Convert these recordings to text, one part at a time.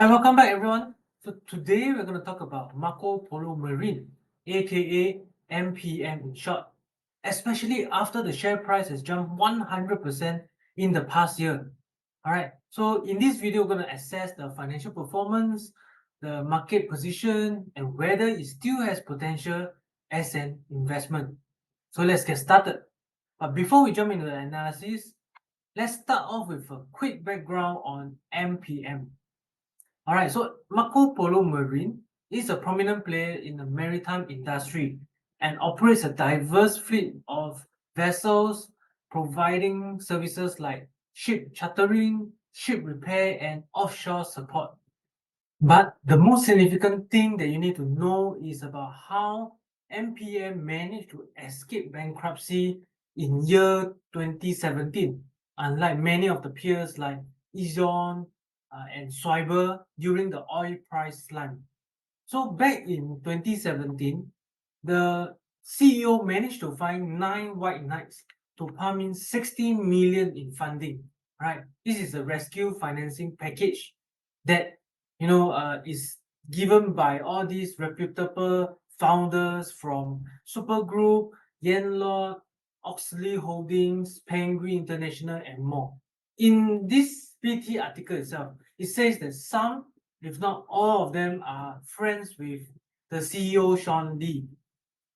Hi, welcome back everyone. So today we're going to talk about Polo Marine, aka MPM in short, especially after the share price has jumped 100% in the past year. Alright, so in this video we're going to assess the financial performance, the market position, and whether it still has potential as an investment. So let's get started. But before we jump into the analysis, let's start off with a quick background on MPM. Alright, so Polo Marine is a prominent player in the maritime industry and operates a diverse fleet of vessels providing services like ship chartering, ship repair, and offshore support. But the most significant thing that you need to know is about how MPM managed to escape bankruptcy in year 2017, unlike many of the peers like Ezion and Swiber during the oil price slump. So back in 2017, the CEO managed to find 9 white knights to pump in 60 million in funding. Right, this is a rescue financing package that is given by all these reputable founders from Supergroup, Yanlord, Oxley Holdings, Penguin International, and more. In this PT article itself, it says that some, if not all of them, are friends with the CEO Sean Lee.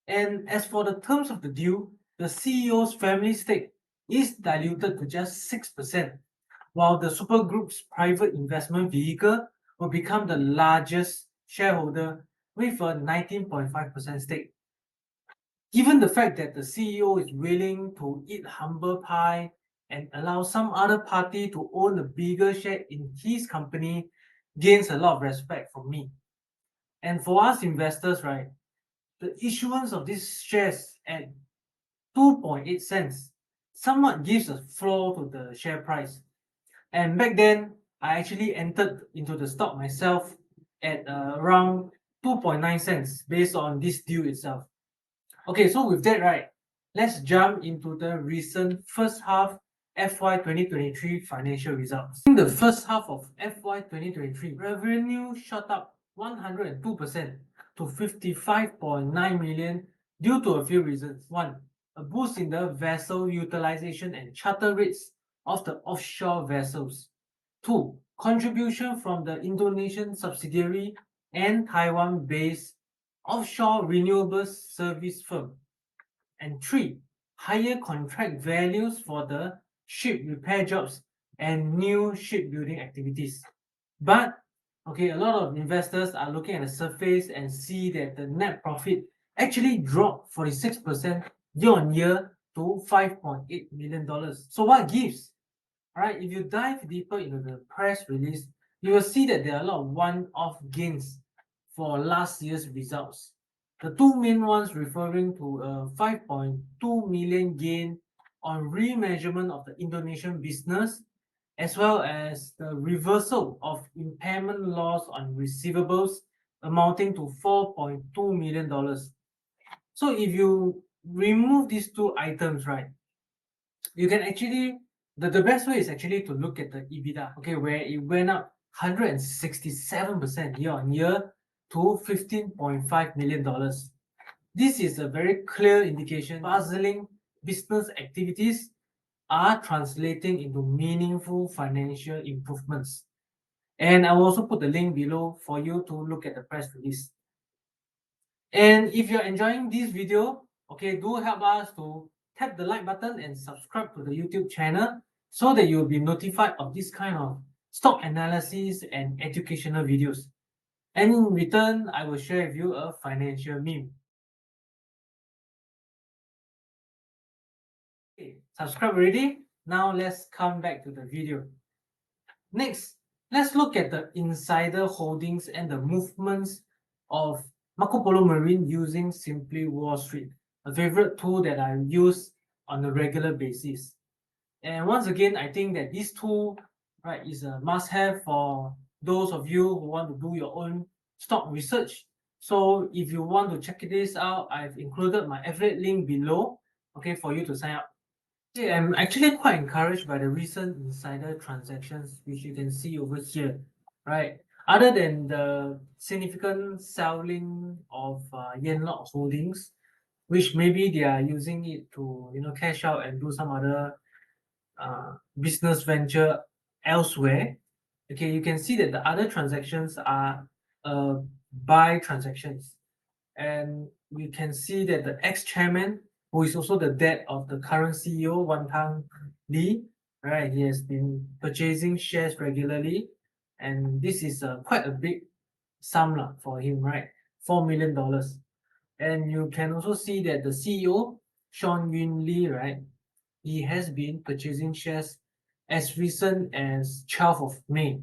And as for the terms of the deal, the CEO's family stake is diluted to just 6%, while the Supergroup's private investment vehicle will become the largest shareholder with a 19.5% stake. Given the fact that the CEO is willing to eat humble pie and allow some other party to own a bigger share in his company, gains a lot of respect from me. And for us investors, right, the issuance of these shares at 2.8 cents somewhat gives a floor to the share price. And back then, I actually entered into the stock myself at around 2.9 cents based on this deal itself. Okay, so with that, right, let's jump into the recent first half FY 2023 financial results. In the first half of FY 2023, revenue shot up 102% to 55.9 million due to a few reasons. One, a boost in the vessel utilization and charter rates of the offshore vessels. Two, contribution from the Indonesian subsidiary and Taiwan-based offshore renewables service firm. And three, higher contract values for the ship repair jobs and new shipbuilding activities. But okay, a lot of investors are looking at the surface and see that the net profit actually dropped 46% year on year to $5.8 million. So what gives? Alright, if you dive deeper into the press release, you will see that there are a lot of one-off gains for last year's results. The two main ones referring to a 5.2 million gain on remeasurement of the Indonesian business, as well as the reversal of impairment loss on receivables amounting to $4.2 million. So if you remove these two items, right, you can actually, the best way is actually to look at the EBITDA, okay, where it went up 167% year on year to $15.5 million. This is a very clear indication puzzling business activities are translating into meaningful financial improvements. And I will also put the link below for you to look at the press release. And if you're enjoying this video, okay, do help us to tap the like button and subscribe to the YouTube channel so that you'll be notified of this kind of stock analysis and educational videos. And in return, I will share with you a financial meme. Okay, subscribe already? Now let's come back to the video. Next, let's look at the insider holdings and the movements of Polo Marine using Simply Wall Street, a favorite tool that I use on a regular basis. And once again, I think that this tool, right, is a must-have for those of you who want to do your own stock research. So if you want to check this out, I've included my affiliate link below, okay, for you to sign up. Okay, I'm actually quite encouraged by the recent insider transactions, which you can see over here, right? Other than the significant selling of Yanlong holdings, which maybe they are using it to cash out and do some other business venture elsewhere. Okay, you can see that the other transactions are buy transactions, and we can see that the ex-chairman, who is also the dad of the current CEO, Wantang Lee, right? He has been purchasing shares regularly, and this is quite a big sum lah for him, right? $4 million. And you can also see that the CEO, Sean Yun Lee, right? He has been purchasing shares as recent as 12th of May.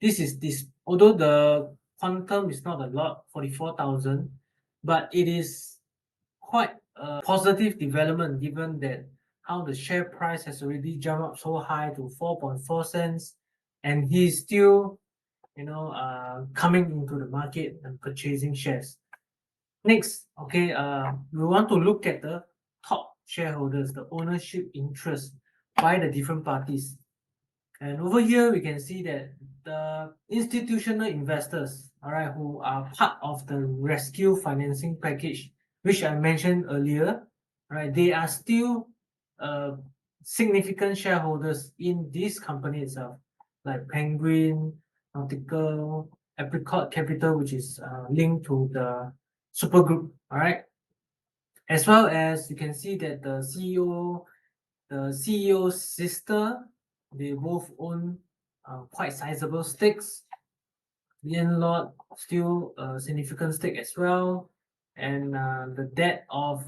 This although the quantum is not a lot, 44,000, but it is quite a positive development given that how the share price has already jumped up so high to 4.4 cents, and he's still coming into the market and purchasing shares. Next, okay, we want to look at the top shareholders, the ownership interest by the different parties. And over here, we can see that the institutional investors, all right, who are part of the rescue financing package, which I mentioned earlier, right, they are still significant shareholders in this company itself, like Penguin, Nautical, Apricot Capital, which is linked to the super group, all right, as well as you can see that the CEO's sister, they both own quite sizable stakes. Lot still a significant stake as well, and the debt of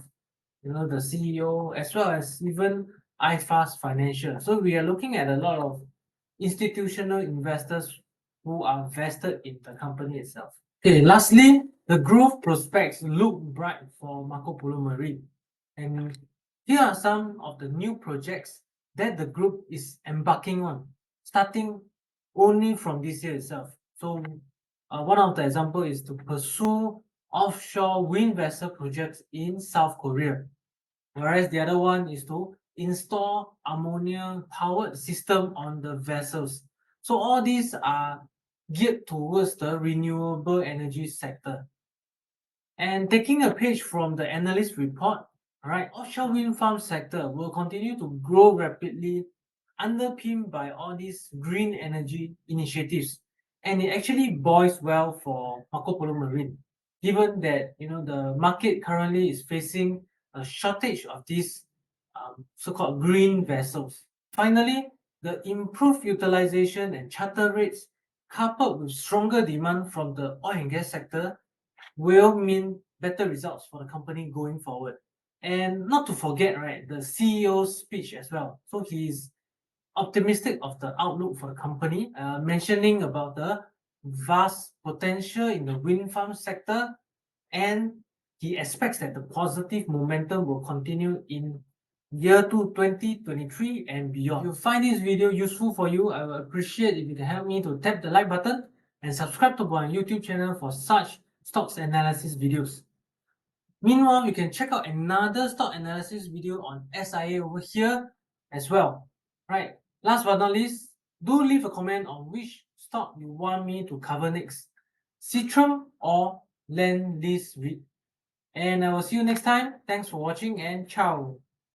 the CEO, as well as even iFast Financial. So we are looking at a lot of institutional investors who are vested in the company itself. Okay, lastly, the growth prospects look bright for Marco Polo Marine. And here are some of the new projects that the group is embarking on, starting only from this year itself. So one of the example is to pursue offshore wind vessel projects in South Korea, whereas the other one is to install ammonia powered system on the vessels. So all these are geared towards the renewable energy sector. And taking a page from the analyst report, right, offshore wind farm sector will continue to grow rapidly, underpinned by all these green energy initiatives. And it actually bodes well for Marco Polo Marine, given that the market currently is facing a shortage of these so-called green vessels. Finally, the improved utilization and charter rates, coupled with stronger demand from the oil and gas sector, will mean better results for the company going forward. And not to forget, right, the CEO's speech as well. So he's optimistic of the outlook for the company, mentioning about the vast potential in the wind farm sector, and he expects that the positive momentum will continue in year 2 2023 and beyond. If you find this video useful for you, I would appreciate if you can help me to tap the like button and subscribe to my YouTube channel for such stocks analysis videos. Meanwhile, you can check out another stock analysis video on SIA over here as well. Right. Last but not least, do leave a comment on which stock you want me to cover next, Citrum or Lendlease REIT. And I will see you next time. Thanks for watching and ciao.